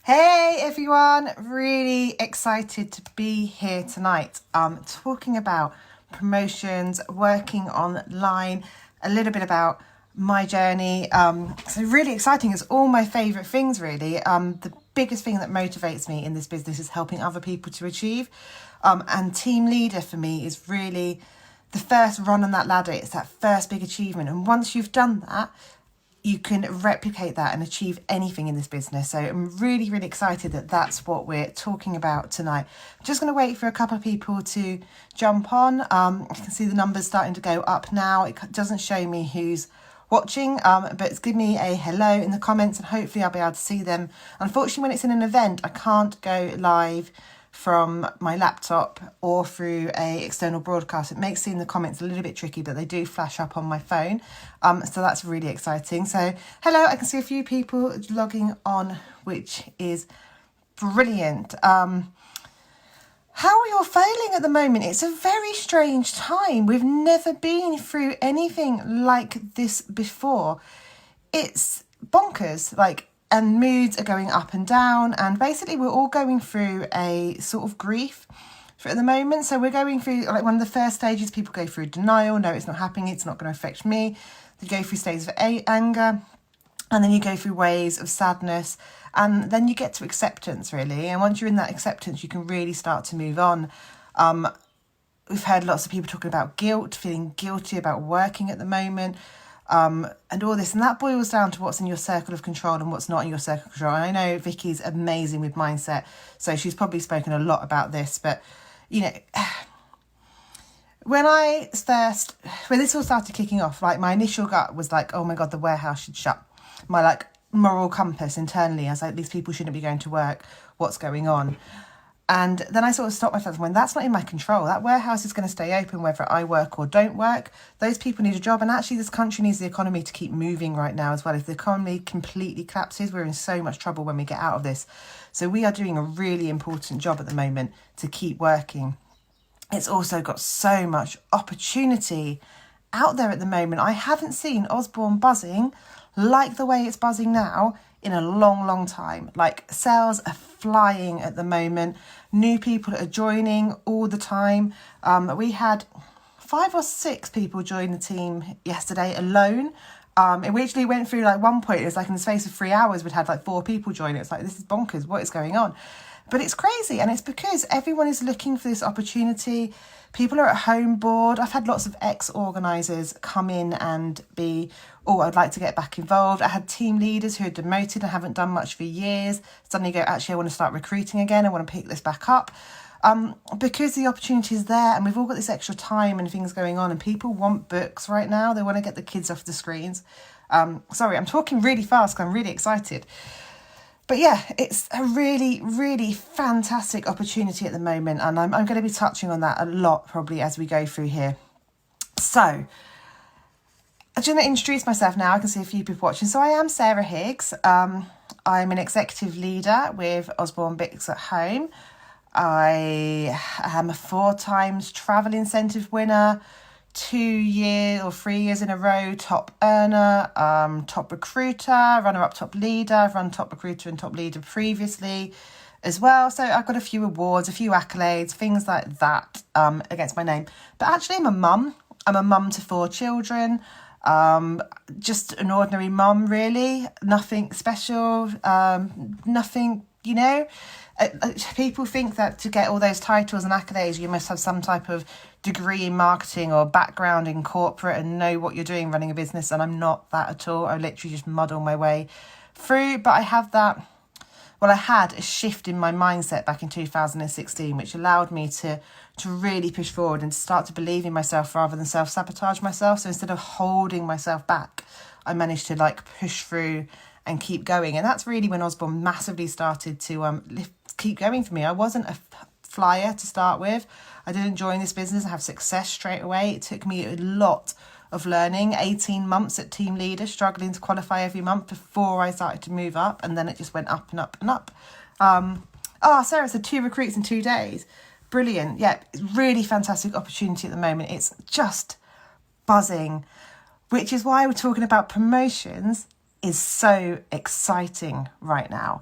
Hey everyone, really excited to be here tonight. Talking about promotions, working online, a little bit about my journey. So really exciting. It's all my favourite things really. The biggest thing that motivates me in this business is helping other people to achieve. And team leader for me is really the first run on that ladder. It's that first big achievement. And once you've done that, you can replicate that and achieve anything in this business. So I'm really, really excited that that's what we're talking about tonight. I'm just going to wait for a couple of people to jump on. I can see the numbers starting to go up now. It doesn't show me who's watching, but give me a hello in the comments and hopefully I'll be able to see them. Unfortunately, when it's in an event, I can't go live from my laptop or through a external broadcast. It makes seeing the comments a little bit tricky, but they do flash up on my phone. So that's really exciting. So hello, I can see a few people logging on, which is brilliant. How are you all feeling at the moment? It's a very strange time. We've never been through anything like this before. It's bonkers, and moods are going up and down, and basically we're all going through a sort of grief at the moment. So we're going through one of the first stages. People go through denial. No, it's not happening, it's not going to affect me. They go through stages of anger, and then you go through waves of sadness, and then you get to acceptance really. And once you're in that acceptance, you can really start to move on. We've heard lots of people talking about guilt, feeling guilty about working at the moment, and all this, and that boils down to what's in your circle of control and what's not in your circle of control. And I know Vicky's amazing with mindset, so she's probably spoken a lot about this, but when this all started kicking off, my initial gut was oh my god, the warehouse should shut. My moral compass internally, I was these people shouldn't be going to work, what's going on? And then I sort of stopped myself when that's not in my control. That warehouse is going to stay open whether I work or don't work. Those people need a job, and actually this country needs the economy to keep moving right now as well. If the economy completely collapses, we're in so much trouble when we get out of this. So we are doing a really important job at the moment to keep working. It's also got so much opportunity out there at the moment. I haven't seen Usborne buzzing like the way it's buzzing now in a long, long time. Sales are flying at the moment. New people are joining all the time. We had 5 or 6 people join the team yesterday alone. We actually went through one point, it was in the space of 3 hours, we'd had 4 people join. It's this is bonkers, what is going on? But it's crazy, and it's because everyone is looking for this opportunity. People are at home bored. I've had lots of ex-organisers come in and be, I'd like to get back involved. I had team leaders who are demoted and haven't done much for years suddenly go, actually, I want to start recruiting again. I want to pick this back up. Because the opportunity is there, and we've all got this extra time and things going on, and people want books right now. They want to get the kids off the screens. Sorry, I'm talking really fast because I'm really excited. But yeah, it's a really, really fantastic opportunity at the moment, and I'm going to be touching on that a lot probably as we go through here. So, I'm going to introduce myself now. I can see a few people watching. So I am Sarah Higgs. I'm an executive leader with Usborne Bix at Home. I am a 4 times travel incentive winner, 2 years or 3 years in a row top earner, top recruiter, runner-up top leader. I've run top recruiter and top leader previously as well. So I've got a few awards, a few accolades, things like that against my name. But actually I'm a mum. I'm a mum to 4 children. Just an ordinary mum really. Nothing special, nothing, people think that to get all those titles and accolades, you must have some type of degree in marketing or background in corporate and know what you're doing running a business. And I'm not that at all. I literally just muddle my way through. But I have that. Well, I had a shift in my mindset back in 2016, which allowed me to really push forward and to start to believe in myself rather than self-sabotage myself. So instead of holding myself back, I managed to push through and keep going. And that's really when Usborne massively started to keep going for me. I wasn't a flyer to start with. I didn't join this business and have success straight away. It took me a lot of learning, 18 months at team leader, struggling to qualify every month before I started to move up. And then it just went up and up and up. Sarah said 2 recruits in 2 days. Brilliant. Yeah, really fantastic opportunity at the moment. It's just buzzing, which is why we're talking about promotions is so exciting right now.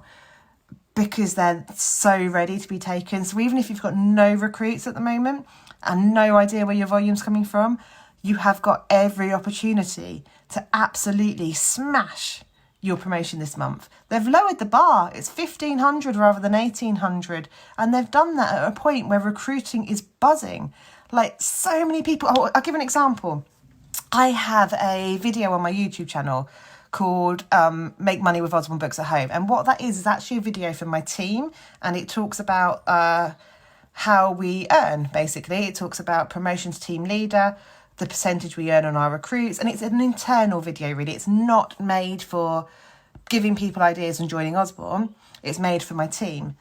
because they're so ready to be taken. So even if you've got no recruits at the moment and no idea where your volume's coming from, you have got every opportunity to absolutely smash your promotion this month. They've lowered the bar. It's 1,500 rather than 1,800. And they've done that at a point where recruiting is buzzing. Like, so many people. Oh, I'll give an example. I have a video on my YouTube channel called Make Money with Osborne Books at Home. And what that is actually a video for my team. And it talks about how we earn, basically. It talks about promotions team leader, the percentage we earn on our recruits. And it's an internal video, really. It's not made for giving people ideas and joining Usborne. It's made for my team.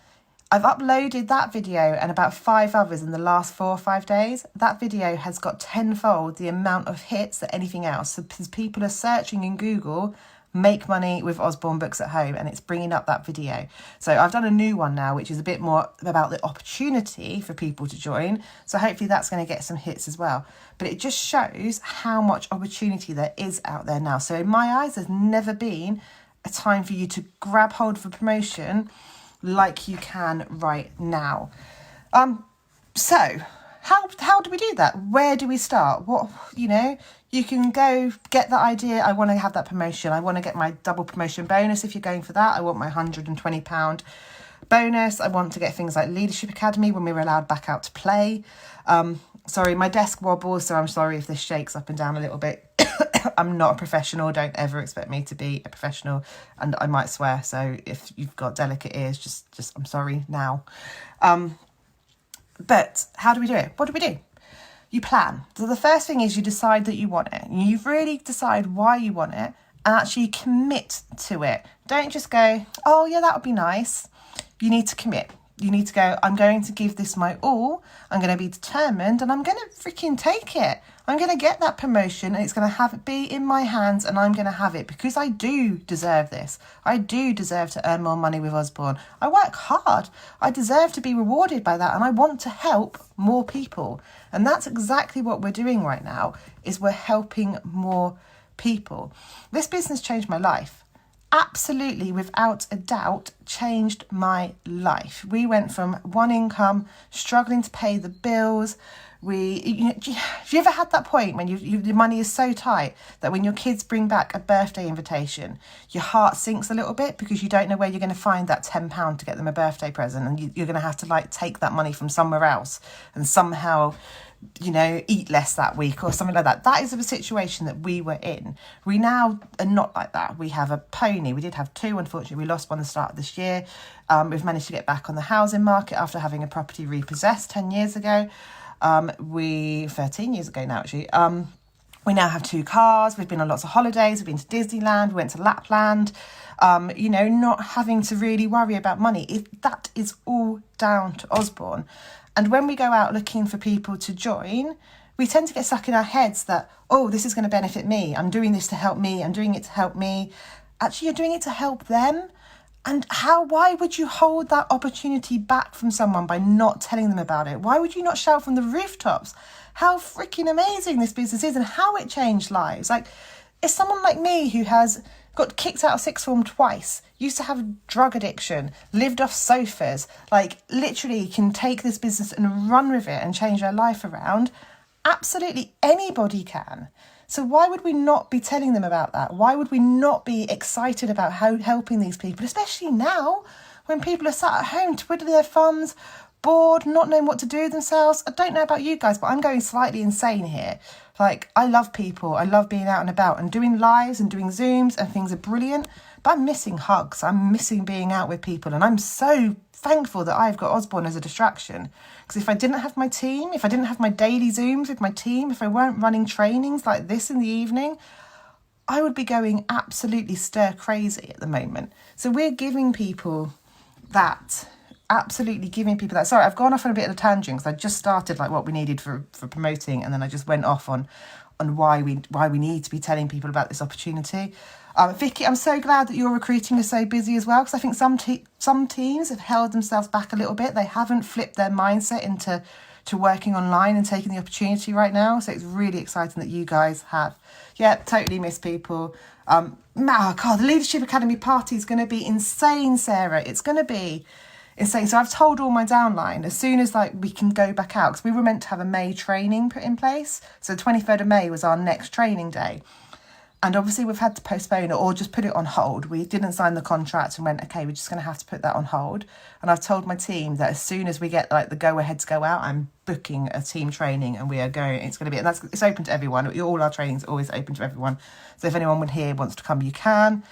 I've uploaded that video and about 5 others in the last 4 or 5 days. That video has got tenfold the amount of hits than anything else. So people are searching in Google, Make Money with Usborne Books at Home, and it's bringing up that video. So I've done a new one now, which is a bit more about the opportunity for people to join. So hopefully that's going to get some hits as well. But it just shows how much opportunity there is out there now. So in my eyes, there's never been a time for you to grab hold of a promotion like you can right now. So how do we do that? Where do we start? What, you can go get that idea. I want to have that promotion. I want to get my double promotion bonus if you're going for that. I want my £120 bonus. I want to get things like Leadership Academy when we were allowed back out to play. Sorry, my desk wobbles, so I'm sorry if this shakes up and down a little bit. I'm not a professional. Don't ever expect me to be a professional, and I might swear. So if you've got delicate ears, just I'm sorry now. But how do we do it? What do we do? You plan. So the first thing is you decide that you want it. You really decide why you want it and actually commit to it. Don't just go, oh yeah, that would be nice. You need to commit. You need to go, I'm going to give this my all. I'm going to be determined and I'm going to freaking take it. I'm going to get that promotion and it's going to be in my hands and I'm going to have it because I do deserve this. I do deserve to earn more money with Usborne. I work hard. I deserve to be rewarded by that and I want to help more people. And that's exactly what we're doing right now, is we're helping more people. This business changed my life. Absolutely, without a doubt, changed my life. We went from one income, struggling to pay the bills. Have you ever had that point when your money is so tight that when your kids bring back a birthday invitation, your heart sinks a little bit because you don't know where you're going to find that £10 to get them a birthday present, and you're going to have to take that money from somewhere else and somehow eat less that week or something like that. That is the situation that we were in. We now are not like that. We have a pony. We did have 2. Unfortunately, we lost one at the start of this year. We've managed to get back on the housing market after having a property repossessed 10 years ago. 13 years ago now, actually. We now have 2 cars. We've been on lots of holidays. We've been to Disneyland. We went to Lapland. Not having to really worry about money. That is all down to Usborne. And when we go out looking for people to join, we tend to get stuck in our heads that, oh, this is going to benefit me. I'm doing this to help me. I'm doing it to help me. Actually, you're doing it to help them. And why would you hold that opportunity back from someone by not telling them about it? Why would you not shout from the rooftops how freaking amazing this business is and how it changed lives? Like, it's someone like me who has got kicked out of sixth form twice, used to have a drug addiction, lived off sofas, literally can take this business and run with it and change their life around. Absolutely anybody can. So why would we not be telling them about that? Why would we not be excited about helping these people, especially now when people are sat at home twiddling their thumbs, bored, not knowing what to do with themselves? I don't know about you guys, but I'm going slightly insane here. I love people. I love being out and about and doing lives and doing Zooms and things are brilliant. But I'm missing hugs. I'm missing being out with people. And I'm so thankful that I've got Usborne as a distraction. Because if I didn't have my team, if I didn't have my daily Zooms with my team, if I weren't running trainings like this in the evening, I would be going absolutely stir crazy at the moment. So we're giving people that. Absolutely giving people that. Sorry, I've gone off on a bit of a tangent because I just started what we needed for promoting, and then I just went off on why we need to be telling people about this opportunity. Vicky, I'm so glad that your recruiting is so busy as well, because I think some teams have held themselves back a little bit. They haven't flipped their mindset into to working online and taking the opportunity right now. So it's really exciting that you guys have. Yeah, totally miss people. Oh God, the Leadership Academy party is going to be insane, Sarah. It's going to be insane. So I've told all my downline as soon as we can go back out, because we were meant to have a May training put in place. So 23rd of May was our next training day. And obviously we've had to postpone it or just put it on hold. We didn't sign the contract and went, okay, we're just going to have to put that on hold. And I've told my team that as soon as we get the go ahead to go out, I'm booking a team training and we are going. It's going to be, and it's open to everyone. All our trainings are always open to everyone. So if anyone here wants to come, you can.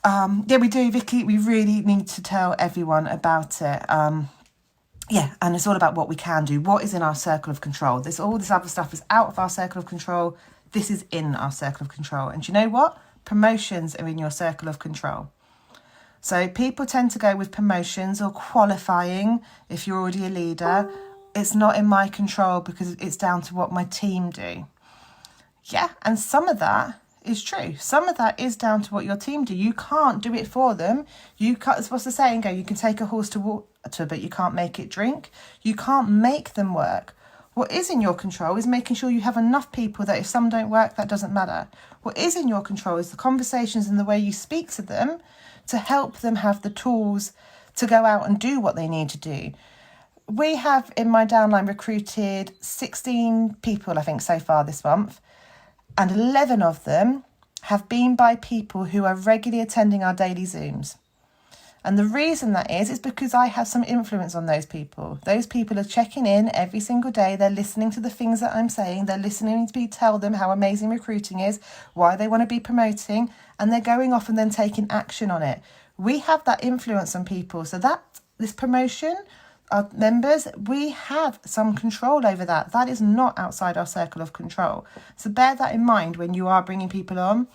Yeah, we do, Vicky. We really need to tell everyone about it. Yeah, and it's all about what we can do. What is in our circle of control? All this other stuff is out of our circle of control. This is in our circle of control. And do you know what? Promotions are in your circle of control. So people tend to go with promotions or qualifying if you're already a leader. It's not in my control because it's down to what my team do. Yeah, and some of that is true. Some of that is down to what your team do. You can't do it for them. What's the saying go? You can take a horse to water, but you can't make it drink. You can't make them work. What is in your control is making sure you have enough people that if some don't work, that doesn't matter. What is in your control is the conversations and the way you speak to them to help them have the tools to go out and do what they need to do. We have in my downline recruited 16 people, I think, so far this month, and 11 of them have been by people who are regularly attending our daily Zooms. And the reason that is because I have some influence on those people. Those people are checking in every single day. They're listening to the things that I'm saying. They're listening to me tell them how amazing recruiting is, why they want to be promoting, and they're going off and then taking action on it. We have that influence on people. So this promotion, our members, we have some control over that. That is not outside our circle of control. So bear that in mind when you are bringing people on.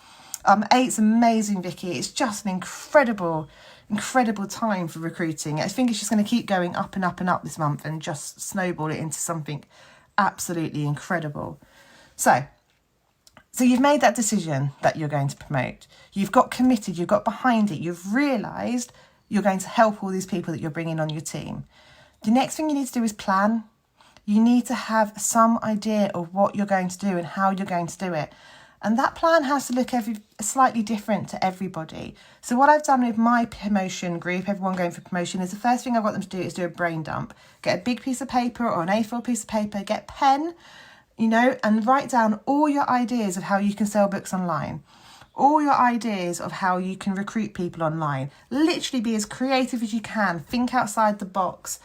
It's amazing, Vicky. It's just an incredible time for recruiting. I think it's just going to keep going up and up and up this month and just snowball it into something absolutely incredible. So you've made that decision that you're going to promote. You've got committed, you've got behind it, you've realised you're going to help all these people that you're bringing on your team. The next thing you need to do is plan. You need to have some idea of what you're going to do and how you're going to do it. And that plan has to look slightly different to everybody. So what I've done with my promotion group, everyone going for promotion, is the first thing I've got them to do is do a brain dump. Get a big piece of paper or an A4 piece of paper, get a pen, and write down all your ideas of how you can sell books online. All your ideas of how you can recruit people online. Literally be as creative as you can. Think outside the box.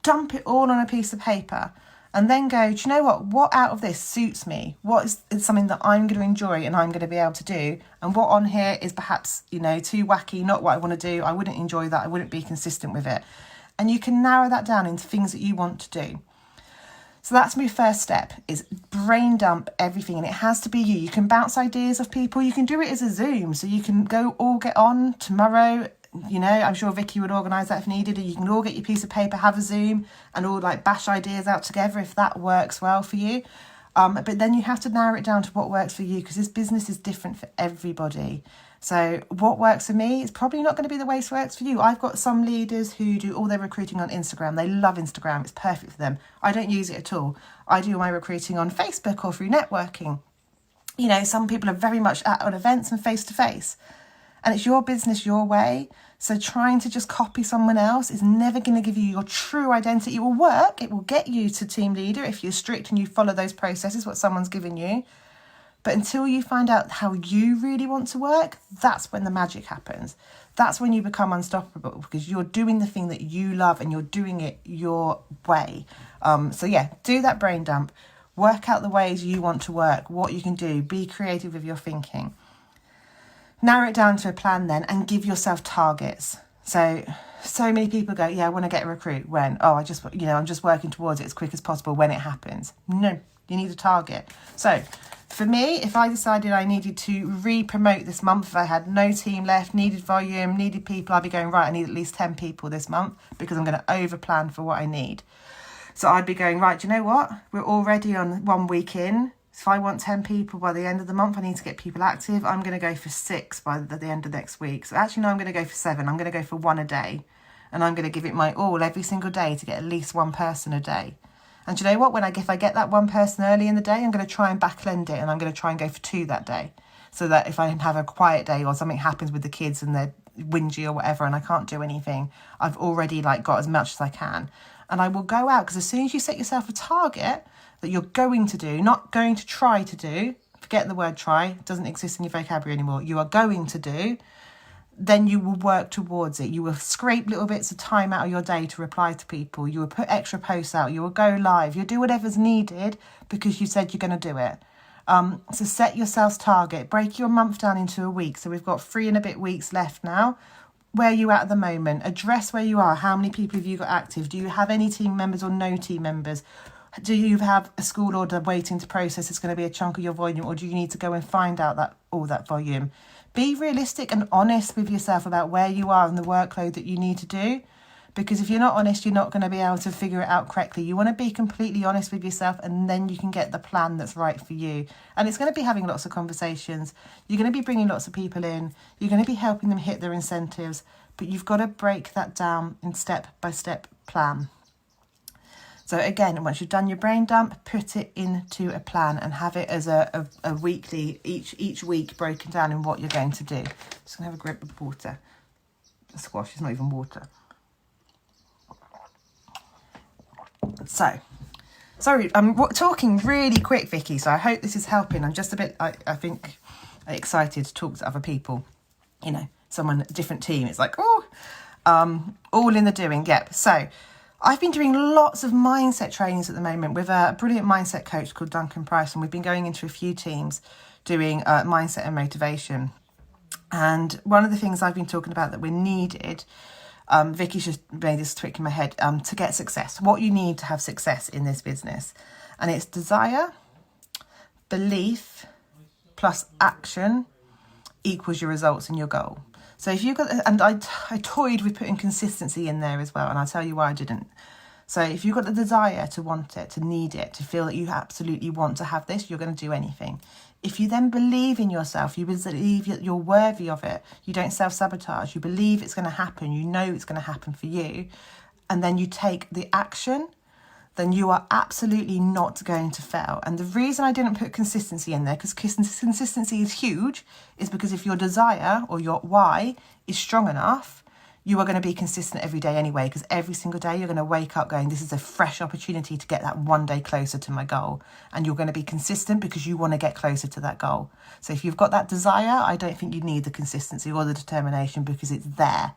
Dump it all on a piece of paper. And then go, do you know what? What out of this suits me? What is something that I'm going to enjoy and I'm going to be able to do? And what on here is perhaps, too wacky, not what I want to do. I wouldn't enjoy that. I wouldn't be consistent with it. And you can narrow that down into things that you want to do. So that's my first step, is brain dump everything. And it has to be you. You can bounce ideas off people. You can do it as a Zoom. So you can go all get on tomorrow. I'm sure Vicky would organise that if needed. You can all get your piece of paper, have a Zoom and all bash ideas out together if that works well for you. But then you have to narrow it down to what works for you, because this business is different for everybody. So what works for me is probably not going to be the way it works for you. I've got some leaders who do all their recruiting on Instagram. They love Instagram. It's perfect for them. I don't use it at all. I do my recruiting on Facebook or through networking. Some people are very much on events and face-to-face. And it's your business, your way. So trying to just copy someone else is never going to give you your true identity. It will work. It will get you to team leader if you're strict and you follow those processes, what someone's given you. But until you find out how you really want to work, that's when the magic happens. That's when you become unstoppable, because you're doing the thing that you love and you're doing it your way. Do that brain dump. Work out the ways you want to work, what you can do. Be creative with your thinking. Narrow it down to a plan then, and give yourself targets. So many people go, I want to get a recruit. When? I'm just working towards it as quick as possible when it happens. No, you need a target. So for me, if I decided I needed to re-promote this month, if I had no team left, needed volume, needed people, I'd be going, right, I need at least 10 people this month because I'm going to over-plan for what I need. So I'd be going, right, do you know what? We're already on 1 week in. If I want 10 people by the end of the month, I need to get people active. I'm going to go for 6 by the end of next week. So actually, no, I'm going to go for 7. I'm going to go for 1 a day. And I'm going to give it my all every single day to get at least one person a day. And do you know what? If I get that one person early in the day, I'm going to try and backlend it, and I'm going to try and go for 2 that day. So that if I have a quiet day or something happens with the kids and they're whingy or whatever and I can't do anything, I've already like got as much as I can. And I will go out, because as soon as you set yourself a target that you're going to do, not going to try to do, forget the word try, it doesn't exist in your vocabulary anymore, you are going to do, then you will work towards it. You will scrape little bits of time out of your day to reply to people. You will put extra posts out. You will go live. You'll do whatever's needed because you said you're going to do it. So set yourselves target. Break your month down into a week. So we've got 3 and a bit weeks left now. Where are you at the moment? Address where you are. How many people have you got active? Do you have any team members or no team members? Do you have a school order waiting to process? It's going to be a chunk of your volume, or do you need to go and find out all that volume? Be realistic and honest with yourself about where you are and the workload that you need to do. Because if you're not honest, you're not going to be able to figure it out correctly. You want to be completely honest with yourself, and then you can get the plan that's right for you. And it's going to be having lots of conversations. You're going to be bringing lots of people in. You're going to be helping them hit their incentives. But you've got to break that down in step-by-step plan. So again, once you've done your brain dump, put it into a plan and have it as a weekly, each week broken down in what you're going to do. Just going to have a grip of water. The squash is not even water. So, sorry, I'm talking really quick, Vicky, so I hope this is helping. I'm just a bit, I think, excited to talk to other people. You know, someone, a different team. It's like, all in the doing. Yep. So, I've been doing lots of mindset trainings at the moment with a brilliant mindset coach called Duncan Price, and we've been going into a few teams doing mindset and motivation. And one of the things I've been talking about that we're needed, Vicky's just made this tweak in my head, to get success. What you need to have success in this business. And it's desire, belief, plus action equals your results and your goal. So if you've got, and I toyed with putting consistency in there as well, and I'll tell you why I didn't. So if you've got the desire to want it, to need it, to feel that you absolutely want to have this, you're going to do anything. If you then believe in yourself, you believe that you're worthy of it, you don't self-sabotage, you believe it's going to happen, you know it's going to happen for you, and then you take the action, then you are absolutely not going to fail. And the reason I didn't put consistency in there, because consistency is huge, is because if your desire or your why is strong enough, you are going to be consistent every day anyway, because every single day you're going to wake up going, this is a fresh opportunity to get that one day closer to my goal. And you're going to be consistent because you want to get closer to that goal. So if you've got that desire, I don't think you need the consistency or the determination, because it's there.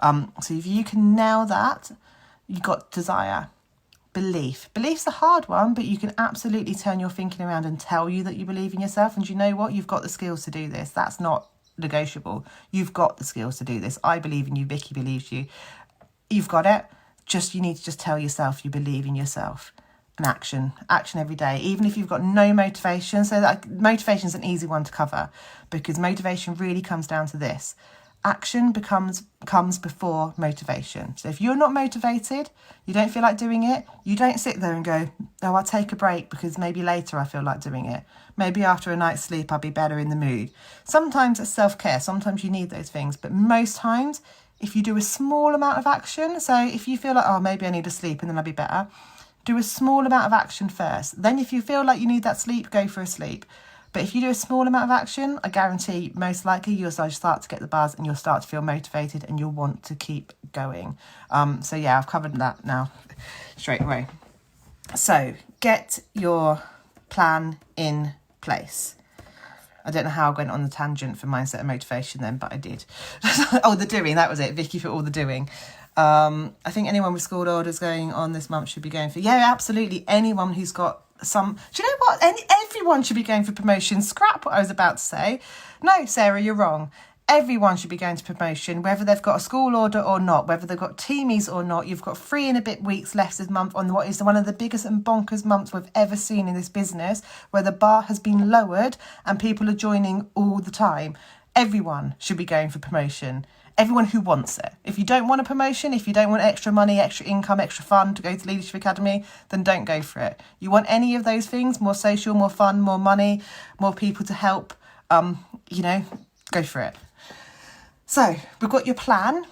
So if you can nail that, you've got desire. Belief's a hard one, but you can absolutely turn your thinking around and tell you that you believe in yourself. And you know what? You've got the skills to do this. That's not negotiable. You've got the skills to do this. I believe in you. Vicky believes you. You've got it. You need to just tell yourself you believe in yourself. And action every day, even if you've got no motivation. So that motivation is an easy one to cover, because motivation really comes down to this. Action comes before motivation. So if you're not motivated, you don't feel like doing it, you don't sit there and go, oh, I'll take a break because maybe later I feel like doing it. Maybe after a night's sleep, I'll be better in the mood. Sometimes it's self-care. Sometimes you need those things. But most times, if you do a small amount of action, so if you feel like, oh, maybe I need to sleep and then I'll be better, do a small amount of action first. Then if you feel like you need that sleep, go for a sleep. But if you do a small amount of action, I guarantee most likely you'll start to get the buzz and you'll start to feel motivated and you'll want to keep going. So yeah, I've covered that now straight away. So get your plan in place. I don't know how I went on the tangent for mindset and motivation then, but I did. Oh, the doing, that was it. Vicky for all the doing. I think anyone with school orders going on this month should be going for, yeah, absolutely. Anyone who's got some, do you know what? Everyone should be going for promotion. Scrap what I was about to say. No, Sarah, you're wrong. Everyone should be going to promotion, whether they've got a school order or not, whether they've got teamies or not. You've got 3 and a bit weeks left this month on what is one of the biggest and bonkers months we've ever seen in this business, where the bar has been lowered and people are joining all the time. Everyone should be going for promotion. Everyone who wants it. If you don't want a promotion, if you don't want extra money, extra income, extra fun to go to Leadership Academy, then don't go for it. You want any of those things, more social, more fun, more money, more people to help, go for it. So we've got your plan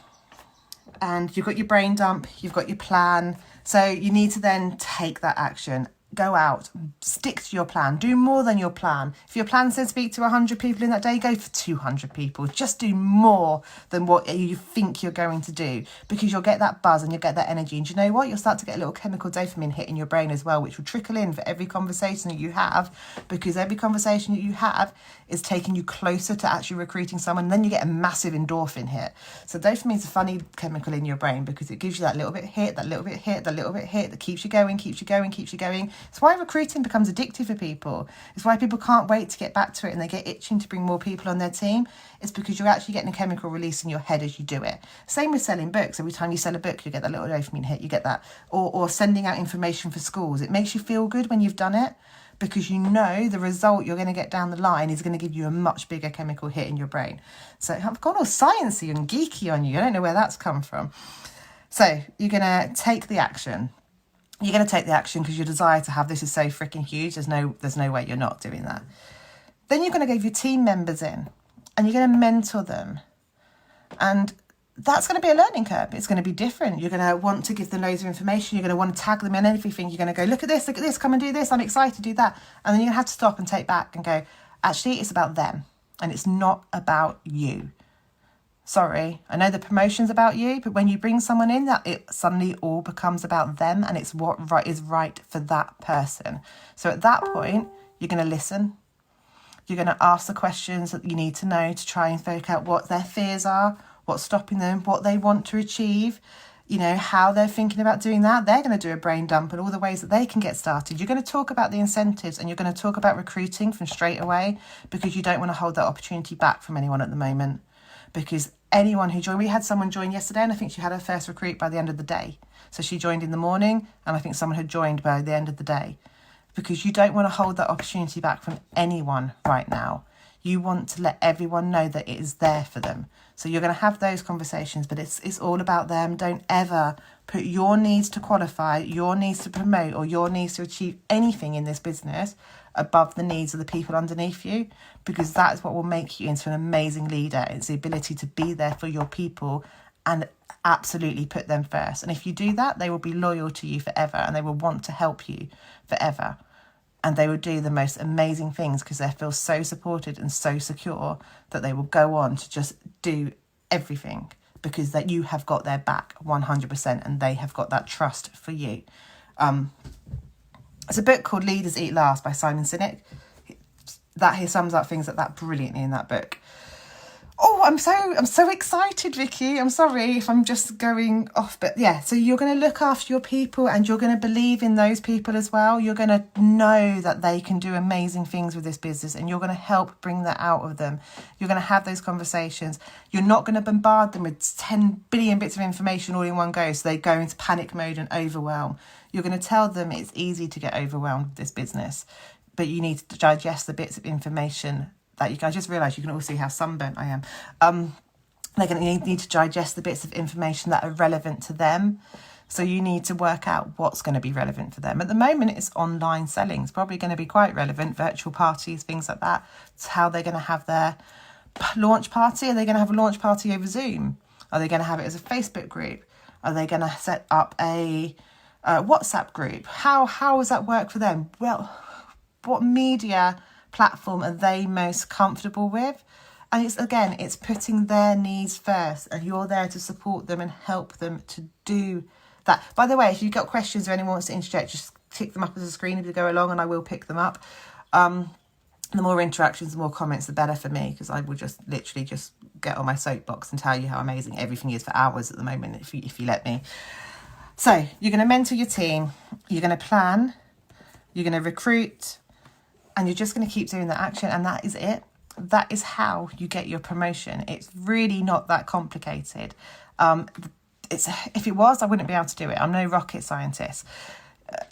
and you've got your brain dump, you've got your plan. So you need to then take that action. Go out, stick to your plan, do more than your plan. If your plan says speak to 100 people in that day, go for 200 people. Just do more than what you think you're going to do, because you'll get that buzz and you'll get that energy. And do you know what? You'll start to get a little chemical dopamine hit in your brain as well, which will trickle in for every conversation that you have, because every conversation that you have is taking you closer to actually recruiting someone. And then you get a massive endorphin hit. So dopamine is a funny chemical in your brain because it gives you that little bit hit, that little bit hit, that little bit hit that keeps you going, keeps you going, keeps you going. It's why recruiting becomes addictive for people. It's why people can't wait to get back to it and they get itching to bring more people on their team. It's because you're actually getting a chemical release in your head as you do it. Same with selling books. Every time you sell a book, you get that little dopamine hit. You get that. Or sending out information for schools. It makes you feel good when you've done it, because you know the result you're going to get down the line is going to give you a much bigger chemical hit in your brain. So I've gone all sciencey and geeky on you. I don't know where that's come from. So you're going to take the action. You're going to take the action because your desire to have this is so freaking huge. There's no way you're not doing that. Then you're going to get your team members in and you're going to mentor them. And that's going to be a learning curve. It's going to be different. You're going to want to give them loads of information. You're going to want to tag them in everything. You're going to go, look at this, come and do this. I'm excited to do that. And then you're going to have to stop and take back and go, actually, it's about them and it's not about you. Sorry, I know the promotion's about you, but when you bring someone in, that it suddenly all becomes about them and it's what is right for that person. So at that point, you're going to listen. You're going to ask the questions that you need to know to try and figure out what their fears are, what's stopping them, what they want to achieve, you know, how they're thinking about doing that. They're going to do a brain dump and all the ways that they can get started. You're going to talk about the incentives and you're going to talk about recruiting from straight away, because you don't want to hold that opportunity back from anyone at the moment. Because anyone who joined, we had someone join yesterday and I think she had her first recruit by the end of the day. So she joined in the morning and I think someone had joined by the end of the day. Because you don't want to hold that opportunity back from anyone right now. You want to let everyone know that it is there for them. So you're going to have those conversations, but it's all about them. Don't ever put your needs to qualify, your needs to promote, or your needs to achieve anything in this business above the needs of the people underneath you, because that is what will make you into an amazing leader. It's the ability to be there for your people and absolutely put them first. And if you do that, they will be loyal to you forever and they will want to help you forever. And they will do the most amazing things because they feel so supported and so secure that they will go on to just do everything because that you have got their back 100% and they have got that trust for you. It's a book called Leaders Eat Last by Simon Sinek. That he sums up things like that brilliantly in that book. Oh, I'm so excited, Vicky. I'm sorry if I'm just going off, but yeah. So you're going to look after your people and you're going to believe in those people as well. You're going to know that they can do amazing things with this business and you're going to help bring that out of them. You're going to have those conversations. You're not going to bombard them with 10 billion bits of information all in one go so they go into panic mode and overwhelm. You're going to tell them it's easy to get overwhelmed with this business, but you need to digest the bits of information that you guys just realise you can all see how sunburnt I am. They're going to need to digest the bits of information that are relevant to them. So you need to work out what's going to be relevant for them. At the moment, it's online selling. It's probably going to be quite relevant, virtual parties, things like that. It's how they're going to have their launch party. Are they going to have a launch party over Zoom? Are they going to have it as a Facebook group? Are they going to set up a WhatsApp group? How does that work for them? Well, what media platform are they most comfortable with? And it's putting their needs first and you're there to support them and help them to do that. By the way, if you've got questions or anyone wants to interject, just tick them up as a screen as you go along and I will pick them up. The more interactions, the more comments, the better for me, because I will just literally just get on my soapbox and tell you how amazing everything is for hours at the moment if you let me. So you're going to mentor your team, you're going to plan, you're going to recruit, and you're just going to keep doing that action, and that is it. That is how you get your promotion. It's really not that complicated. If it was, I wouldn't be able to do it. I'm no rocket scientist,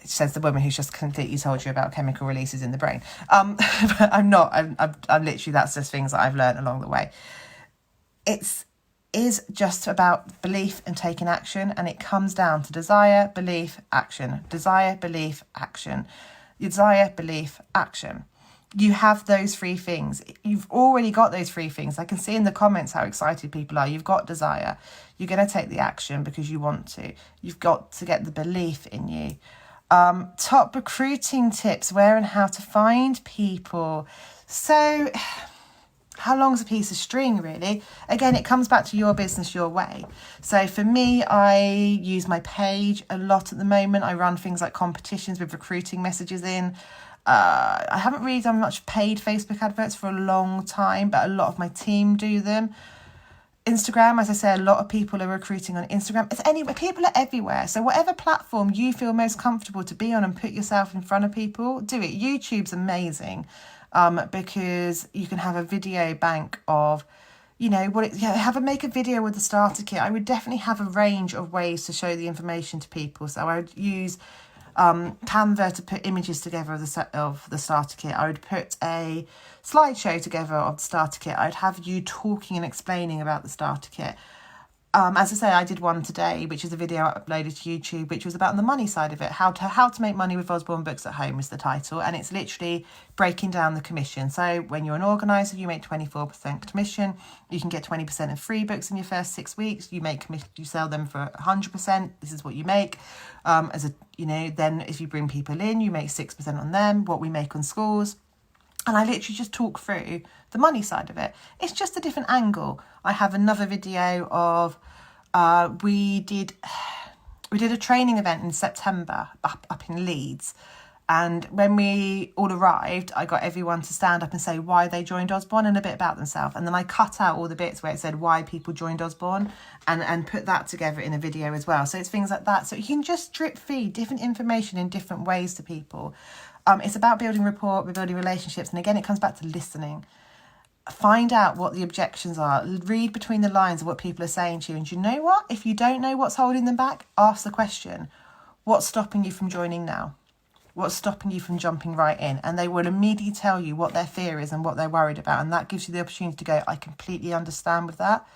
says the woman who's just completely told you about chemical releases in the brain. But I'm not. I'm literally, that's just things that I've learned along the way. It is just about belief and taking action, and it comes down to desire, belief, action. Desire, belief, action. Desire, belief, action. You have those three things. You've already got those three things. I can see in the comments how excited people are. You've got desire. You're going to take the action because you want to. You've got to get the belief in you. Top recruiting tips, where and how to find people. So how long's a piece of string, really? Again, it comes back to your business, your way. So for me, I use my page a lot at the moment. I run things like competitions with recruiting messages in. I haven't really done much paid Facebook adverts for a long time, but a lot of my team do them. Instagram, as I say, a lot of people are recruiting on Instagram. It's anywhere. People are everywhere. So whatever platform you feel most comfortable to be on and put yourself in front of people, do it. YouTube's amazing because you can have a video bank of, you know, make a video with the starter kit. I would definitely have a range of ways to show the information to people. So I would use Canva to put images together of the starter kit. I would put a slideshow together of the starter kit. I'd have you talking and explaining about the starter kit. As I say, I did one today, which is a video I uploaded to YouTube, which was about the money side of it. How to make money with Usborne Books at Home is the title, and it's literally breaking down the commission. So when you're an organizer, you make 24% commission. You can get 20% of free books in your first 6 weeks. You sell them for 100%. This is what you make. Then if you bring people in, you make 6% on them. What we make on schools. And I literally just talk through the money side of it. It's just a different angle. I have another video of, we did a training event in September up in Leeds. And when we all arrived, I got everyone to stand up and say why they joined Usborne and a bit about themselves. And then I cut out all the bits where it said why people joined Usborne and put that together in a video as well. So it's things like that. So you can just drip feed different information in different ways to people. It's about building rapport, building relationships. And again, it comes back to listening. Find out what the objections are. Read between the lines of what people are saying to you. And you know what? If you don't know what's holding them back, ask the question, what's stopping you from joining now? What's stopping you from jumping right in? And they will immediately tell you what their fear is and what they're worried about. And that gives you the opportunity to go, I completely understand with that.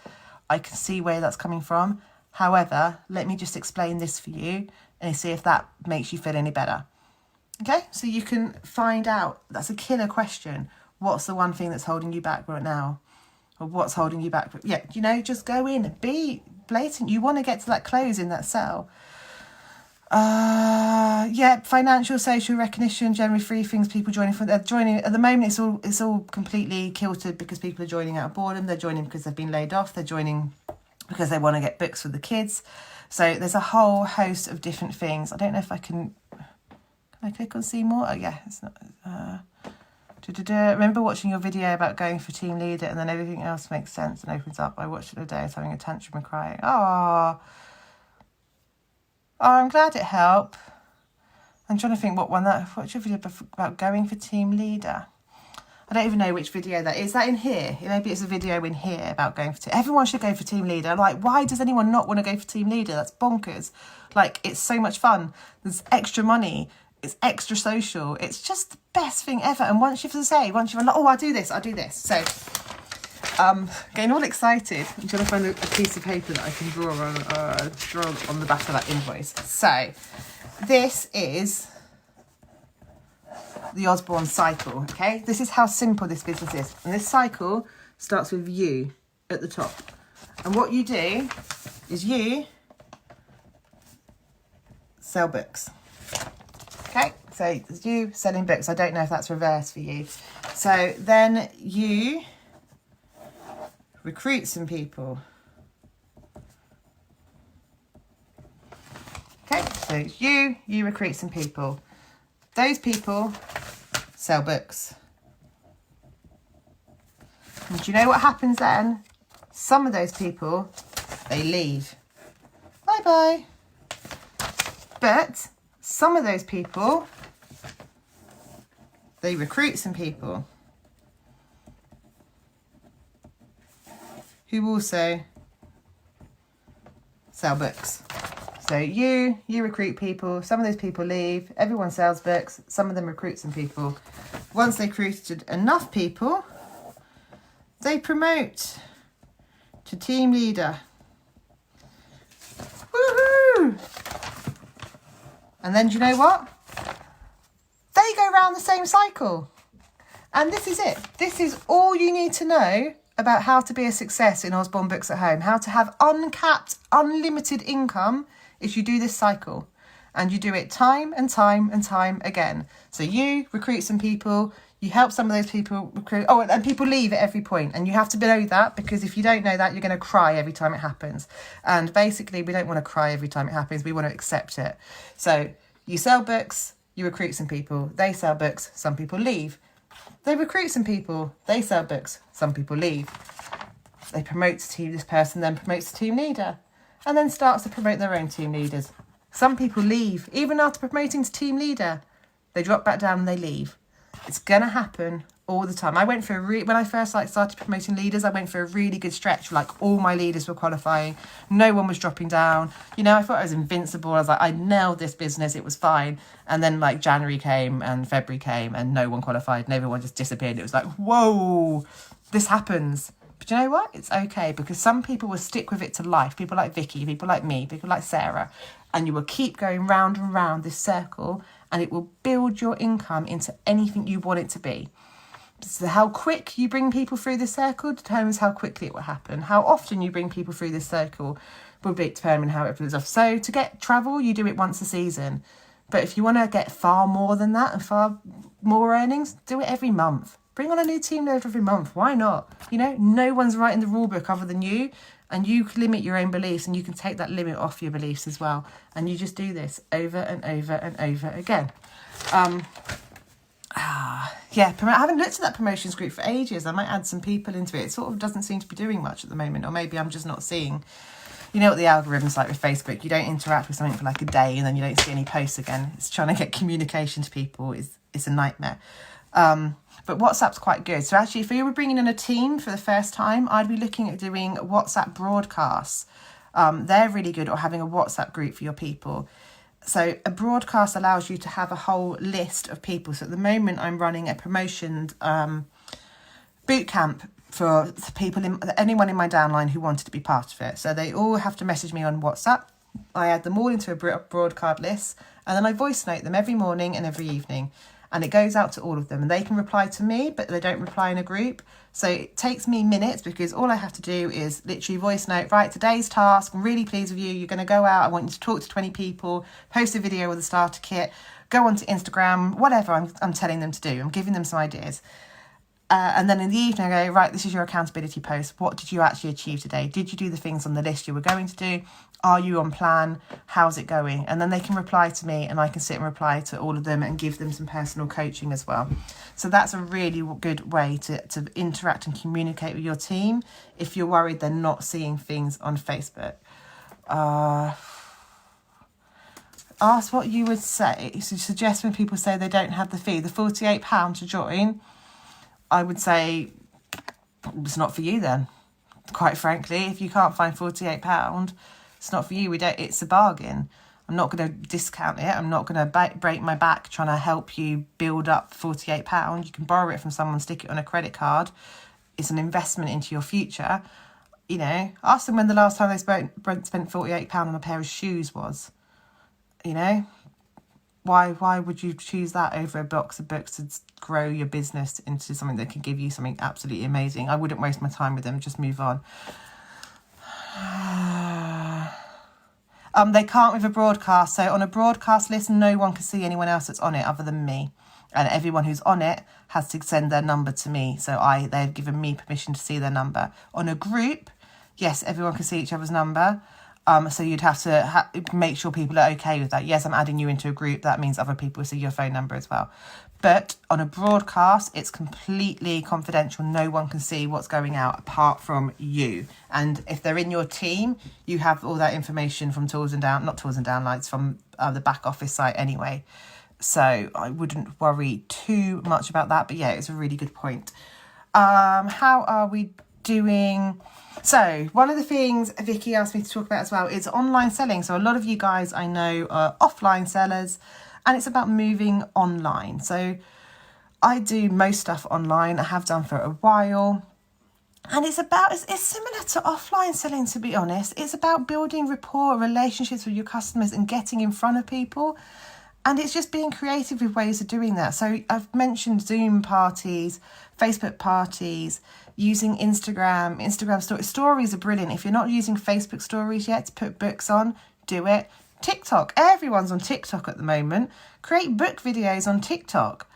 I can see where that's coming from. However, let me just explain this for you and see if that makes you feel any better. Okay, so you can find out. That's a killer question. What's the one thing that's holding you back right now? Or what's holding you back? Yeah, just go in. Be blatant. You want to get to that close in that sell. Financial, social recognition, generally free things. People joining at the moment. It's all completely kilted because people are joining out of boredom. They're joining because they've been laid off. They're joining because they want to get books for the kids. So there's a whole host of different things. I don't know if I can. Can I click on see more? Oh yeah, it's not. Remember watching your video about going for team leader and then everything else makes sense and opens up. I watched it today. I was having a tantrum and crying. Oh, I'm glad it helped. I'm trying to think what's your video about going for team leader? I don't even know which video that is. That in here? Maybe it's a video in here about going for team. Everyone should go for team leader. Like, why does anyone not want to go for team leader? That's bonkers. Like, it's so much fun. There's extra money. It's extra social. It's just the best thing ever. And once you're like, oh, I'll do this. So, getting all excited. I'm trying to find a piece of paper that I can draw on the back of that invoice. So, this is the Usborne cycle, okay? This is how simple this business is. And this cycle starts with you at the top. And what you do is you sell books. Okay, so it's you selling books. I don't know if that's reverse for you. So then you recruit some people. Okay, so it's you recruit some people. Those people sell books. And do you know what happens then? Some of those people, they leave. Bye-bye. But some of those people, they recruit some people who also sell books. So you recruit people, some of those people leave, everyone sells books, some of them recruit some people. Once they've recruited enough people, they promote to team leader. Woohoo! And then do you know what? They go around the same cycle. And this is it. This is all you need to know about how to be a success in Usborne Books at Home. How to have uncapped, unlimited income if you do this cycle. And you do it time and time and time again. So you recruit some people, you help some of those people recruit. Oh, and people leave at every point. And you have to know that, because if you don't know that, you're going to cry every time it happens. And basically, we don't want to cry every time it happens. We want to accept it. So you sell books, you recruit some people. They sell books, some people leave. They recruit some people, they sell books, some people leave. They promote the team, this person then promotes the team leader, and then starts to promote their own team leaders. Some people leave, even after promoting to team leader. They drop back down and they leave. It's going to happen all the time. I went for when I first started promoting leaders, I went for a really good stretch. Like, all my leaders were qualifying. No one was dropping down. You know, I thought I was invincible. I was like, I nailed this business. It was fine. And then like January came and February came and no one qualified and everyone just disappeared. It was like, whoa, this happens. But you know what? It's okay, because some people will stick with it to life. People like Vicky, people like me, people like Sarah. And you will keep going round and round this circle, and it will build your income into anything you want it to be. So how quick you bring people through this circle determines how quickly it will happen. How often you bring people through this circle will determine how it builds off. So to get travel, you do it once a season. But if you want to get far more than that and far more earnings, do it every month. Bring on a new team leader every month. Why not? You know, no one's writing the rule book other than you. And you can limit your own beliefs, and you can take that limit off your beliefs as well. And you just do this over and over and over again. Yeah, I haven't looked at that promotions group for ages. I might add some people into it. It sort of doesn't seem to be doing much at the moment, or maybe I'm just not seeing. You know what the algorithm's like with Facebook. You don't interact with something for like a day and then you don't see any posts again. It's trying to get communication to people is a nightmare. But WhatsApp's quite good. So actually, if you were bringing in a team for the first time, I'd be looking at doing WhatsApp broadcasts. They're really good, or having a WhatsApp group for your people. So a broadcast allows you to have a whole list of people. So at the moment, I'm running a promotion boot camp for people, anyone in my downline who wanted to be part of it. So they all have to message me on WhatsApp. I add them all into a broadcast list, and then I voice note them every morning and every evening. And it goes out to all of them, and they can reply to me, but they don't reply in a group. So it takes me minutes, because all I have to do is literally voice note, right, today's task, I'm really pleased with you. You're going to go out. I want you to talk to 20 people, post a video with a starter kit, go onto Instagram, whatever I'm telling them to do. I'm giving them some ideas. And then in the evening, I go, right, this is your accountability post. What did you actually achieve today? Did you do the things on the list you were going to do? Are you on plan? How's it going? And then they can reply to me, and I can sit and reply to all of them and give them some personal coaching as well. So that's a really good way to interact and communicate with your team if you're worried they're not seeing things on Facebook. Ask what you would say. So suggest when people say they don't have the fee, the £48 to join, I would say it's not for you then. Quite frankly, if you can't find £48, it's not for you. It's a bargain. I'm not going to discount it. I'm not going to break my back trying to help you build up £48. You can borrow it from someone, stick it on a credit card. It's an investment into your future. You know, ask them when the last time they spent £48 on a pair of shoes was. You know, why would you choose that over a box of books to grow your business into something that can give you something absolutely amazing? I wouldn't waste my time with them. Just move on. They can't with a broadcast. So on a broadcast list, no one can see anyone else that's on it other than me. And everyone who's on it has to send their number to me. So they've given me permission to see their number. On a group, yes, everyone can see each other's number. So you'd have to make sure people are okay with that. Yes, I'm adding you into a group. That means other people see your phone number as well. But on a broadcast, it's completely confidential. No one can see what's going out apart from you. And if they're in your team, you have all that information from from the back office site anyway. So I wouldn't worry too much about that. But yeah, it's a really good point. How are we doing? So one of the things Vicky asked me to talk about as well is online selling. So a lot of you guys I know are offline sellers, and it's about moving online. So I do most stuff online. I have done for a while. And it's similar to offline selling, to be honest. It's about building rapport, relationships with your customers and getting in front of people. And it's just being creative with ways of doing that. So I've mentioned Zoom parties, Facebook parties, using Instagram stories. Stories are brilliant. If you're not using Facebook stories yet to put books on, do it. TikTok, everyone's on TikTok at the moment. Create book videos on TikTok.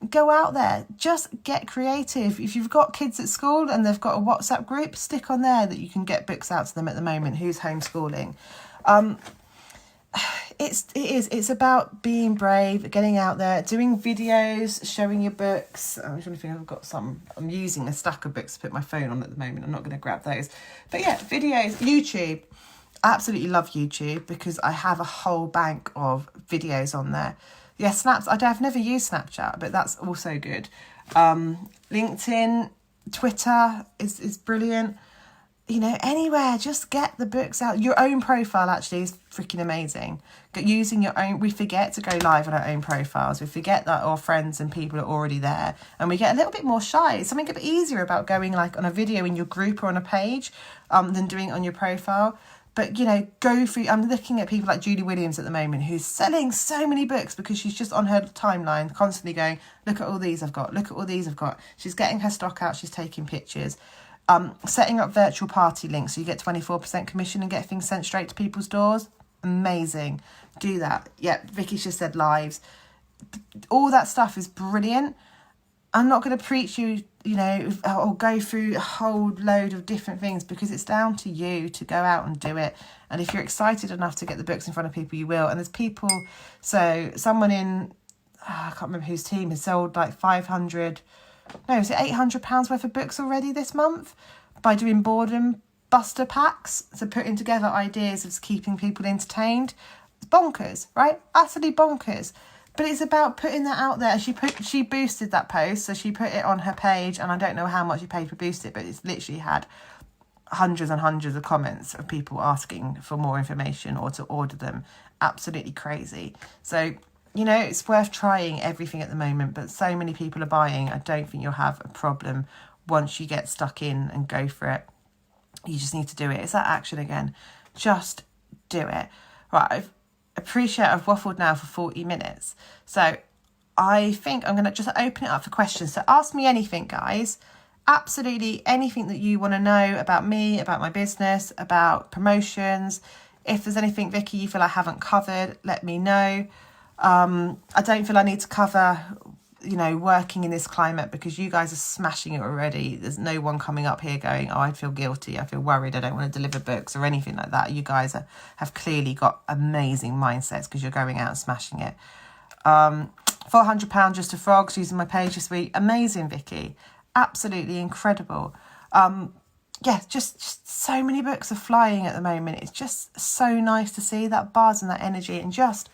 Go out there, just get creative. If you've got kids at school and they've got a WhatsApp group, stick on there that you can get books out to them at the moment who's homeschooling. It's about being brave, getting out there, doing videos, showing your books. I'm trying to think, I'm using a stack of books to put my phone on at the moment. I'm not going to grab those. But yeah, videos, YouTube. I absolutely love YouTube because I have a whole bank of videos on there. Yeah, I've never used Snapchat, but that's also good. LinkedIn, Twitter is brilliant. You know, anywhere, just get the books out. Your own profile actually is freaking amazing. Using your own, we forget to go live on our own profiles. We forget that our friends and people are already there, and we get a little bit more shy. It's something a bit easier about going like on a video in your group or on a page than doing it on your profile. But, you know, go through, I'm looking at people like Julie Williams at the moment who's selling so many books because she's just on her timeline constantly going, look at all these I've got, look at all these I've got. She's getting her stock out, she's taking pictures. Setting up virtual party links so you get 24% commission and get things sent straight to people's doors. Amazing. Do that. Yeah, Vicky's just said lives. All that stuff is brilliant. I'm not going to preach you, you know, or go through a whole load of different things because it's down to you to go out and do it. And if you're excited enough to get the books in front of people, you will. And there's people, so someone in, I can't remember whose team has sold like is it £800 worth of books already this month by doing boredom buster packs, so putting together ideas of keeping people entertained. It's bonkers, right? Utterly bonkers. But it's about putting that out there. She boosted that post, so she put it on her page, and I don't know how much she paid to boost it, but it's literally had hundreds and hundreds of comments of people asking for more information or to order them. Absolutely crazy. So, you know, it's worth trying everything at the moment, but so many people are buying. I don't think you'll have a problem once you get stuck in and go for it. You just need to do it. It's that action again. Just do it. Right, I've waffled now for 40 minutes. So I think I'm going to just open it up for questions. So ask me anything, guys. Absolutely anything that you want to know about me, about my business, about promotions. If there's anything, Vicky, you feel I haven't covered, let me know. I don't feel I need to cover, you know, working in this climate because you guys are smashing it already. There's no one coming up here going, oh, I feel guilty, I feel worried, I don't want to deliver books or anything like that. You guys have clearly got amazing mindsets because you're going out and smashing it. £400 just to frogs using my page this week. Amazing, Vicky. Absolutely incredible. Yeah, just so many books are flying at the moment. It's just so nice to see that buzz and that energy, and just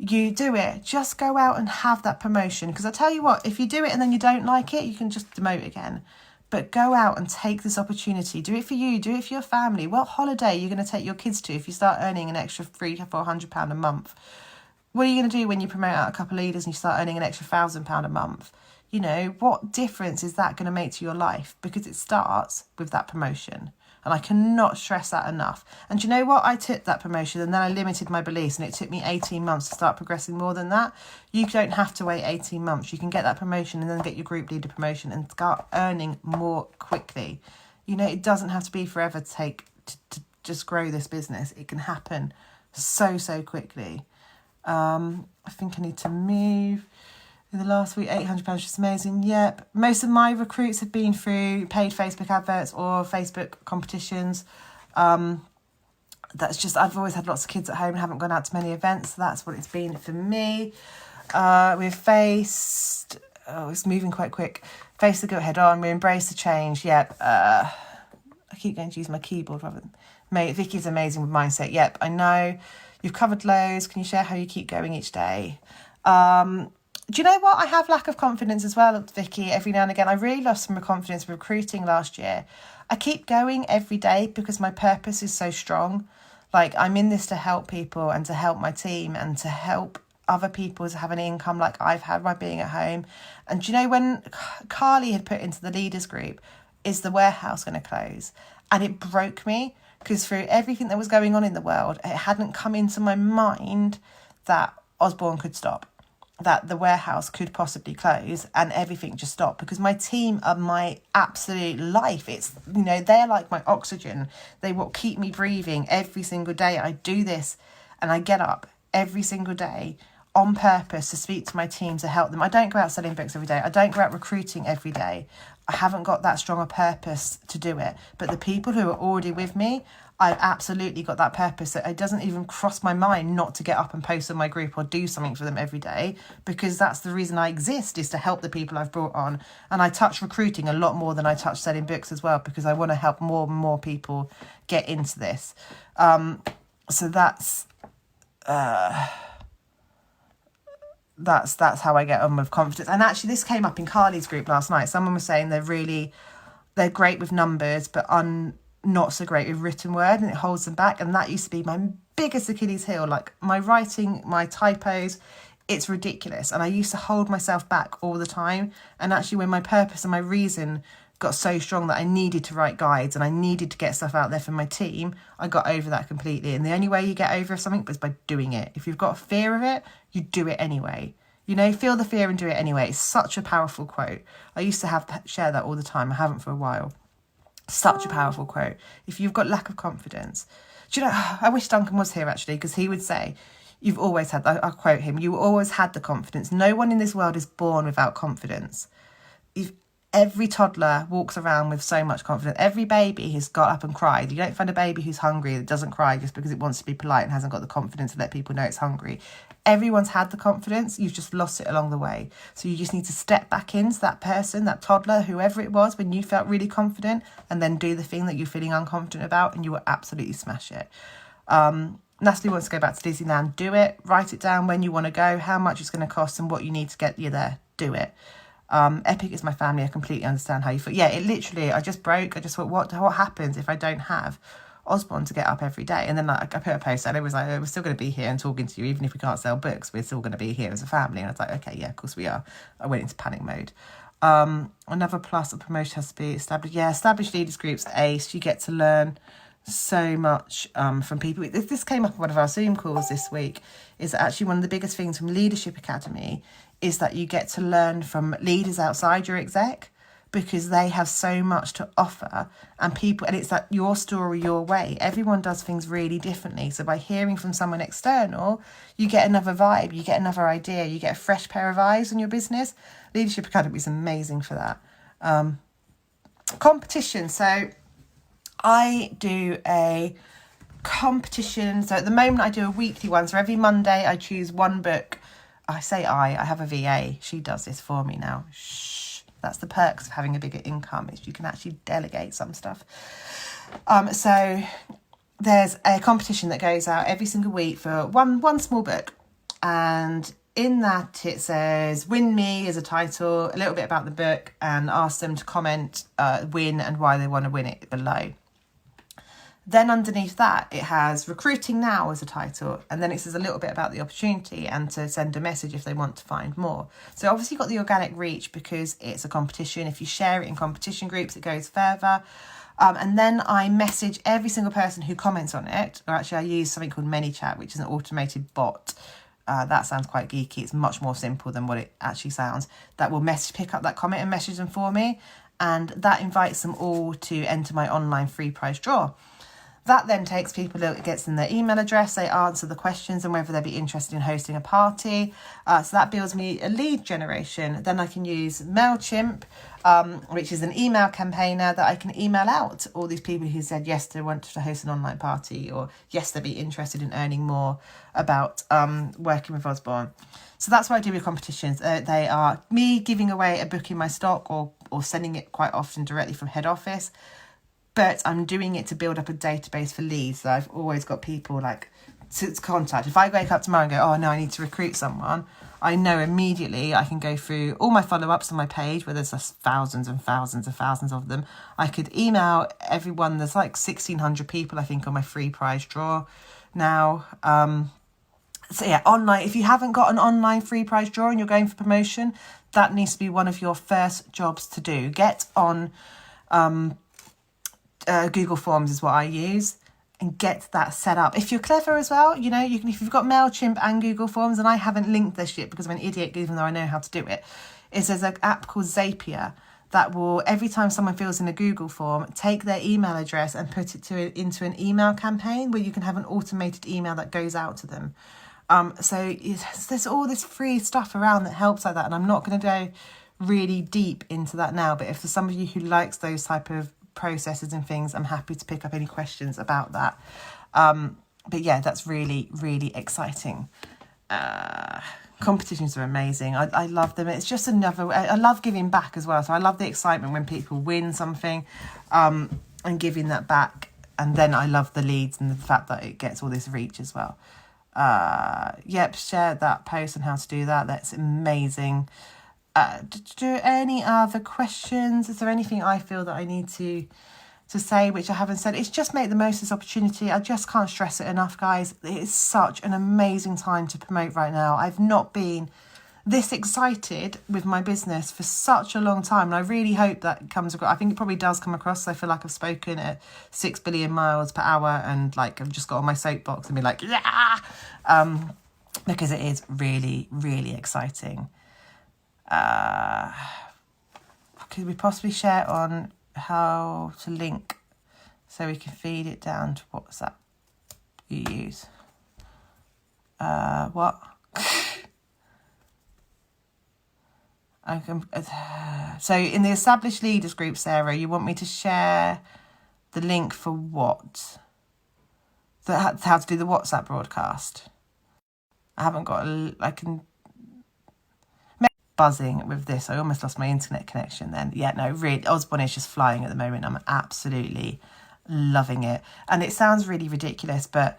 you do it. Just go out and have that promotion. Because I tell you what, if you do it and then you don't like it, you can just demote again. But go out and take this opportunity. Do it for you. Do it for your family. What holiday are you going to take your kids to if you start earning an extra £300 to £400 a month? What are you going to do when you promote out a couple of leaders and you start earning an extra £1,000 a month? You know, what difference is that going to make to your life? Because it starts with that promotion. And I cannot stress that enough. And do you know what? I took that promotion and then I limited my beliefs, and it took me 18 months to start progressing more than that. You don't have to wait 18 months. You can get that promotion and then get your group leader promotion and start earning more quickly. You know, it doesn't have to be forever to just grow this business. It can happen so quickly. I think I need to move. In the last week, £800, just amazing. Yep. Most of my recruits have been through paid Facebook adverts or Facebook competitions. That's just, I've always had lots of kids at home and haven't gone out to many events. So that's what it's been for me. We've faced, it's moving quite quick. Face the go head on. We embrace the change. Yep. I keep going to use my keyboard rather than, mate, Vicky's amazing with mindset. Yep. I know you've covered loads. Can you share how you keep going each day? Do you know what? I have lack of confidence as well, Vicky, every now and again. I really lost some confidence recruiting last year. I keep going every day because my purpose is so strong. Like, I'm in this to help people and to help my team and to help other people to have an income like I've had by being at home. And do you know, when Carly had put into the leaders group, is the warehouse going to close? And it broke me because through everything that was going on in the world, it hadn't come into my mind that Usborne could stop, that the warehouse could possibly close and everything just stop, because my team are my absolute life. It's, you know, they're like my oxygen. They will keep me breathing every single day. I do this and I get up every single day on purpose to speak to my team, to help them. I don't go out selling books every day. I don't go out recruiting every day. I haven't got that strong a purpose to do it. But the people who are already with me, I've absolutely got that purpose. That it doesn't even cross my mind not to get up and post on my group or do something for them every day, because that's the reason I exist, is to help the people I've brought on. And I touch recruiting a lot more than I touch selling books as well, because I want to help more and more people get into this. So that's how I get on with confidence. And actually, this came up in Carly's group last night. Someone was saying they're great with numbers, but not so great with written word, and it holds them back. And that used to be my biggest Achilles heel. Like, my writing, my typos, it's ridiculous. And I used to hold myself back all the time. And actually, when my purpose and my reason got so strong that I needed to write guides and I needed to get stuff out there for my team, I got over that completely. And the only way you get over something is by doing it. If you've got a fear of it, you do it anyway. You know, feel the fear and do it anyway. It's such a powerful quote. I used to share that all the time. I haven't for a while. Such a powerful quote. If you've got lack of confidence, do you know, I wish Duncan was here actually, because he would say, you've always had, I'll quote him, you always had the confidence. No one in this world is born without confidence. Every toddler walks around with so much confidence. Every baby has got up and cried. You don't find a baby who's hungry that doesn't cry just because it wants to be polite and hasn't got the confidence to let people know it's hungry. Everyone's had the confidence. You've just lost it along the way. So you just need to step back into that person, that toddler, whoever it was, when you felt really confident, and then do the thing that you're feeling unconfident about, and you will absolutely smash it. Natalie wants to go back to Disneyland. Do it. Write it down when you want to go, how much it's going to cost, and what you need to get you there. Do it. Epic is my family. I completely understand how you feel. Yeah, it literally, I just broke. I just thought, what happens if I don't have Usborne to get up every day? And then I put a post and it was like, we're still going to be here and talking to you, even if we can't sell books, we're still going to be here as a family. And I was like, okay, yeah, of course we are. I went into panic mode. Another plus, a promotion has to be established. Yeah, established leaders groups, ACE. You get to learn so much from people. This came up in one of our Zoom calls this week, is actually one of the biggest things from Leadership Academy is that you get to learn from leaders outside your exec, because they have so much to offer, and it's like your story, your way. Everyone does things really differently. So by hearing from someone external, you get another vibe, you get another idea, you get a fresh pair of eyes on your business. Leadership Academy is amazing for that. Competition. So I do a competition. So at the moment I do a weekly one. So every Monday I choose one book. I have a VA. She does this for me now. Shh. That's the perks of having a bigger income, is you can actually delegate some stuff. So there's a competition that goes out every single week for one small book. And in that it says Win Me as a title, a little bit about the book, and ask them to comment win and why they want to win it below. Then underneath that, it has Recruiting Now as a title. And then it says a little bit about the opportunity and to send a message if they want to find more. So obviously you've got the organic reach because it's a competition. If you share it in competition groups, it goes further. And then I message every single person who comments on it. Or actually I use something called ManyChat, which is an automated bot. That sounds quite geeky. It's much more simple than what it actually sounds. That will pick up that comment and message them for me. And that invites them all to enter my online free prize draw. That then takes people, it gets them their email address, they answer the questions and whether they'd be interested in hosting a party. So that builds me a lead generation. Then I can use MailChimp, which is an email campaigner that I can email out all these people who said yes, they want to host an online party, or yes, they'd be interested in earning more about working with Usborne. So that's what I do with competitions. They are me giving away a book in my stock or sending it quite often directly from head office. But I'm doing it to build up a database for leads. So I've always got people to contact. If I wake up tomorrow and go, oh no, I need to recruit someone, I know immediately I can go through all my follow-ups on my page, where there's just thousands and thousands and thousands of them. I could email everyone. There's like 1,600 people, I think, on my free prize draw now. So yeah, online. If you haven't got an online free prize draw and you're going for promotion, that needs to be one of your first jobs to do. Get on... Google Forms is what I use, and get that set up. If you're clever as well, you know, if you've got MailChimp and Google Forms, and I haven't linked this yet because I'm an idiot, even though I know how to do it, is there's an app called Zapier that will, every time someone fills in a Google form, take their email address and put it into an email campaign where you can have an automated email that goes out to them. So there's all this free stuff around that helps like that. And I'm not going to go really deep into that now. But if there's somebody who likes those type of processes and things, I'm happy to pick up any questions about that. But yeah, that's really, really exciting. Competitions are amazing. I love them. It's just another way. I love giving back as well. So I love the excitement when people win something and giving that back. And then I love the leads and the fact that it gets all this reach as well. Yep, share that post on how to do that. That's amazing. Do any other questions? Is there anything I feel that I need to say which I haven't said? It's just make the most of this opportunity. I just can't stress it enough, guys. It is such an amazing time to promote right now. I've not been this excited with my business for such a long time, and I really hope that comes across. I think it probably does come across. I feel like I've spoken at 6 billion miles per hour, and like I've just got on my soapbox and be like, yeah, because it is really, really exciting. Could we possibly share on how to link so we can feed it down to WhatsApp you use? What? I can. So in the established leaders group, Sarah, you want me to share the link for what? How to do the WhatsApp broadcast? I haven't got. I can. Buzzing with this. I almost lost my internet connection then. Yeah, no, really, Usborne is just flying at the moment. I'm absolutely loving it. And it sounds really ridiculous, but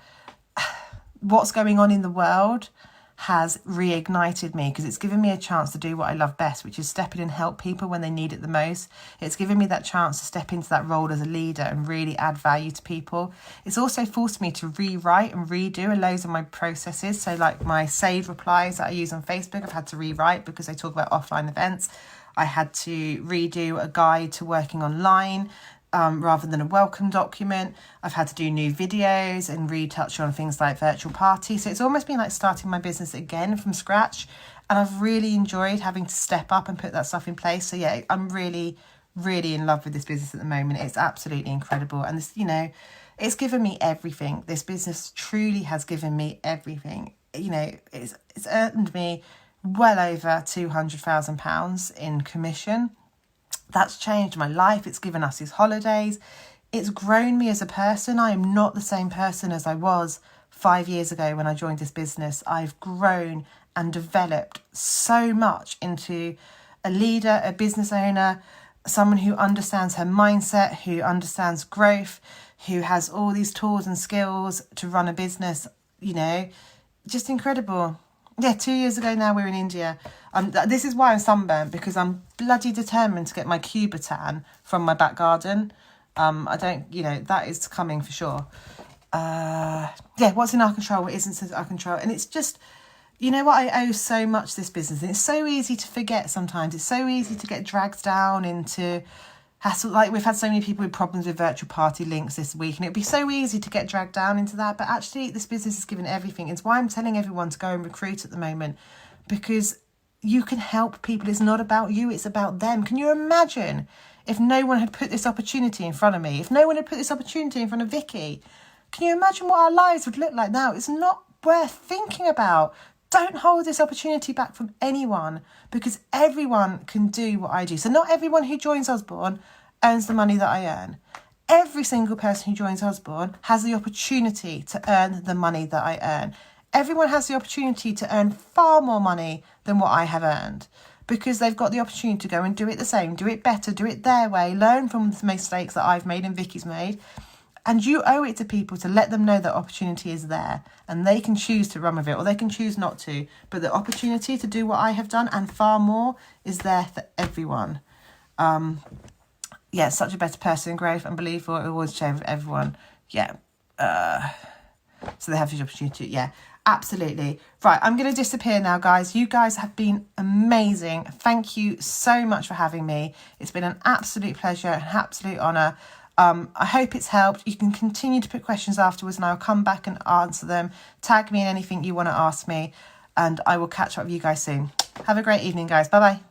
what's going on in the world has reignited me, because it's given me a chance to do what I love best, which is step in and help people when they need it the most. It's given me that chance to step into that role as a leader and really add value to people. It's also forced me to rewrite and redo loads of my processes. So like my saved replies that I use on Facebook, I've had to rewrite because I talk about offline events. I had to redo a guide to working online rather than a welcome document. I've had to do new videos and retouch on things like virtual parties. So it's almost been like starting my business again from scratch. And I've really enjoyed having to step up and put that stuff in place. So yeah, I'm really, really in love with this business at the moment. It's absolutely incredible. And this, you know, it's given me everything. This business truly has given me everything. You know, it's earned me well over £200,000 in commission. That's changed my life. It's given us these holidays. It's grown me as a person. I am not the same person as I was 5 years ago when I joined this business. I've grown and developed so much into a leader, a business owner, someone who understands her mindset, who understands growth, who has all these tools and skills to run a business, you know, just incredible. Yeah, 2 years ago now we're in India. This is why I'm sunburnt, because I'm bloody determined to get my Cuba tan from my back garden. I don't, you know, that is coming for sure. Yeah, what's in our control, what isn't in our control. And it's just, you know what, I owe so much to this business. And it's so easy to forget sometimes. It's so easy to get dragged down into hassle. Like we've had so many people with problems with virtual party links this week, and it'd be so easy to get dragged down into that. But actually this business is given everything. It's why I'm telling everyone to go and recruit at the moment, because you can help people. It's not about you, it's about them. Can you imagine if no one had put this opportunity in front of me? If no one had put this opportunity in front of Vicky? Can you imagine what our lives would look like now? It's not worth thinking about. Don't hold this opportunity back from anyone, because everyone can do what I do. So not everyone who joins Usborne earns the money that I earn. Every single person who joins Usborne has the opportunity to earn the money that I earn. Everyone has the opportunity to earn far more money than what I have earned, because they've got the opportunity to go and do it the same, do it better, do it their way, learn from the mistakes that I've made and Vicky's made. And you owe it to people to let them know that opportunity is there, and they can choose to run with it or they can choose not to. But the opportunity to do what I have done and far more is there for everyone. Yeah, such a better person, growth, unbelievable. It always share with everyone. Yeah. So they have the opportunity. Yeah, absolutely. Right, I'm going to disappear now, guys. You guys have been amazing. Thank you so much for having me. It's been an absolute pleasure, an absolute honour. I hope it's helped. You can continue to put questions afterwards and I'll come back and answer them. Tag me in anything you want to ask me and I will catch up with you guys soon. Have a great evening, guys. Bye-bye.